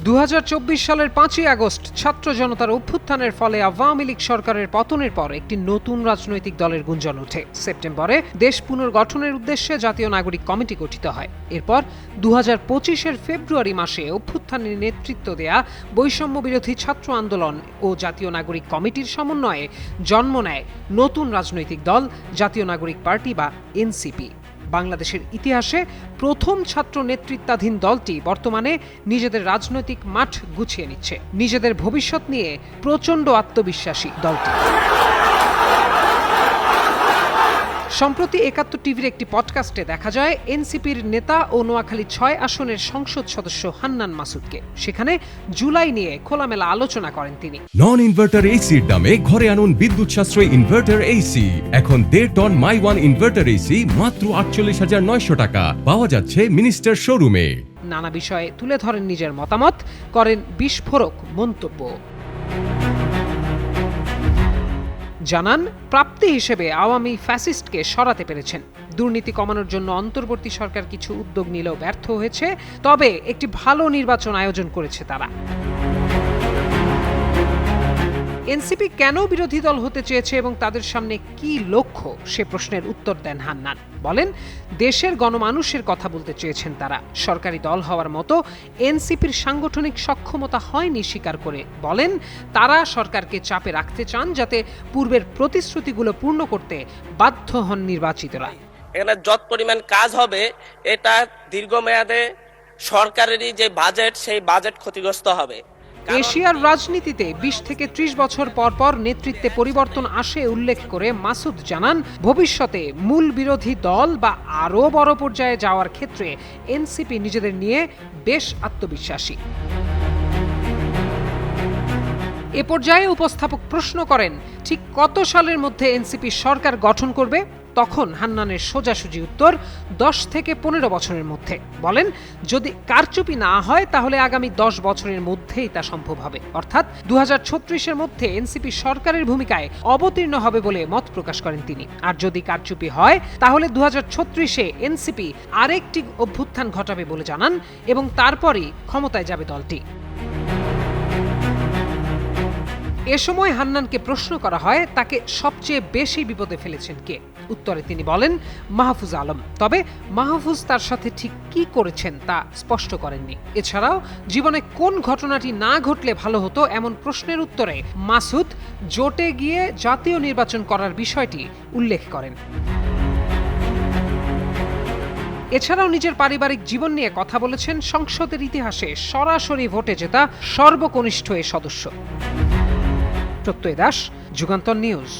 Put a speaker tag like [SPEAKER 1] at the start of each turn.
[SPEAKER 1] 2024 সালের 5ই আগস্ট ছাত্র জনতার অভ্যুত্থানের ফলে আওয়ামী লীগ সরকারের পতনের পর একটি নতুন রাজনৈতিক দলের গুঞ্জন ওঠে। সেপ্টেম্বরে দেশ পুনর্গঠনের উদ্দেশ্যে জাতীয় নাগরিক কমিটি গঠিত হয়। এরপর 2025-এর ফেব্রুয়ারি মাসে অভ্যুত্থানের নেতৃত্ব দেয়া বৈষম্য বিরোধী ছাত্র আন্দোলন ও জাতীয় নাগরিক কমিটির সমন্বয়ে জন্ম নেয় নতুন রাজনৈতিক দল জাতীয় নাগরিক পার্টি বা এনসিপি। বাংলাদেশের ইতিহাসে প্রথম ছাত্র নেতৃত্বাধীন দলটি বর্তমানে নিজেদের রাজনৈতিক মাঠ গুছিয়ে নিচ্ছে। নিজেদের ভবিষ্যৎ নিয়ে প্রচণ্ড আত্মবিশ্বাসী দলটি। সম্প্রতি ৭১ টিভির একটি পডকাস্টে দেখা যায় এনসিপির নেতা ও নোয়াখালী ৬ আসনের সংসদ সদস্য হান্নান মাসুদকে। সেখানে জুলাই নিয়ে খোলামেলা আলোচনা করেন তিনি।
[SPEAKER 2] নন ইনভার্টার এসির দামে ঘরে আনুন বিদ্যুৎ সাশ্রয়ী ইনভার্টার এসি। এখন 1.5 টন মাই ওয়ান ইনভার্টার এসি মাত্র ৪৮,৯০০ টাকা পাওয়া যাচ্ছে মিনিস্টার শোরুমে।
[SPEAKER 1] নানা বিষয়ে তুলে ধরেন নিজের মতামত, করেন বিস্ফোরক মন্তব্য। জানান, প্রাপ্তি হিসেবে আওয়ামী ফ্যাসিস্টকে সরাতে পেরেছেন। দুর্নীতি কমানোর জন্য অন্তর্বর্তী সরকার কিছু উদ্যোগ নিলেও ব্যর্থ হয়েছে, তবে একটি ভালো নির্বাচন আয়োজন করেছে তারা। এনসিপি কেন বিরোধী দল হতে চেয়েছে এবং তাদের সামনে কি লক্ষ্য, সে প্রশ্নের উত্তর দেন হান্নান। বলেন, দেশের গণমানুষের কথা বলতে চেয়েছেন তারা। সরকারি দল হওয়ার মতো এনসিপির সাংগঠনিক সক্ষমতা হয়নি স্বীকার করে বলেন, তারা সরকারকে চাপে রাখতে চান যাতে পূর্বের প্রতিশ্রুতিগুলো পূর্ণ করতে বাধ্য হন নির্বাচিতরা।
[SPEAKER 3] এখানে যত পরিমাণ কাজ হবে, এটা দীর্ঘমেয়াদে সরকারেরই যে বাজেট, সেই বাজেট ক্ষতিগ্রস্ত হবে।
[SPEAKER 1] এশিয়ার রাজনীতিতে 20 থেকে 30 বছর পর পর নেতৃত্বে পরিবর্তন আসে উল্লেখ করে মাসুদ জানান, ভবিষ্যতে মূল বিরোধী দল বা আরও বড় পর্যায়ে যাওয়ার ক্ষেত্রে এনসিপি নিজেদের নিয়ে বেশ আত্মবিশ্বাসী। এ পর্যায়ে উপস্থাপক প্রশ্ন করেন, ঠিক কত সালের মধ্যে এনসিপি সরকার গঠন করবে? তখন হান্নানের সোজাসুজি উত্তর, 10 থেকে 15 বছরের মধ্যে। বলেন, যদি কারচুপি না হয় তাহলে আগামী 10 বছরের মধ্যেই তা সম্ভব হবে। অর্থাৎ 2036-এর মধ্যে এনসিপি সরকারের ভূমিকায় অবতীর্ণ হবে বলে মত প্রকাশ করেন তিনি। আর যদি কারচুপি হয় তাহলে 2036-এ এনসিপি আরেকটি অভ্যুত্থান ঘটাবে বলে জানান এবং তারপরই ক্ষমতায় যাবে দলটি। এ সময় হান্নানকে প্রশ্ন করা হয়, তাকে সবচেয়ে বেশি বিপদে ফেলেছেন কে? উত্তরে তিনি বলেন, মাহফুজ আলম। তবে মাহফুজ তার সাথে ঠিক কি করেছেন তা স্পষ্ট করেননি। এছাড়াও জীবনে কোন ঘটনাটি না ঘটলে ভালো হতো এমন প্রশ্নের উত্তরে মাসুদ জোটে গিয়ে জাতীয় নির্বাচন করার বিষয়টি উল্লেখ করেন। এছাড়াও নিজের পারিবারিক জীবন নিয়ে কথা বলেছেন। সংসদের ইতিহাসে সরাসরি ভোটে জেতা সর্বকনিষ্ঠ এ সদস্য। প্রত্যয় দাস, যুগান্তর নিউজ।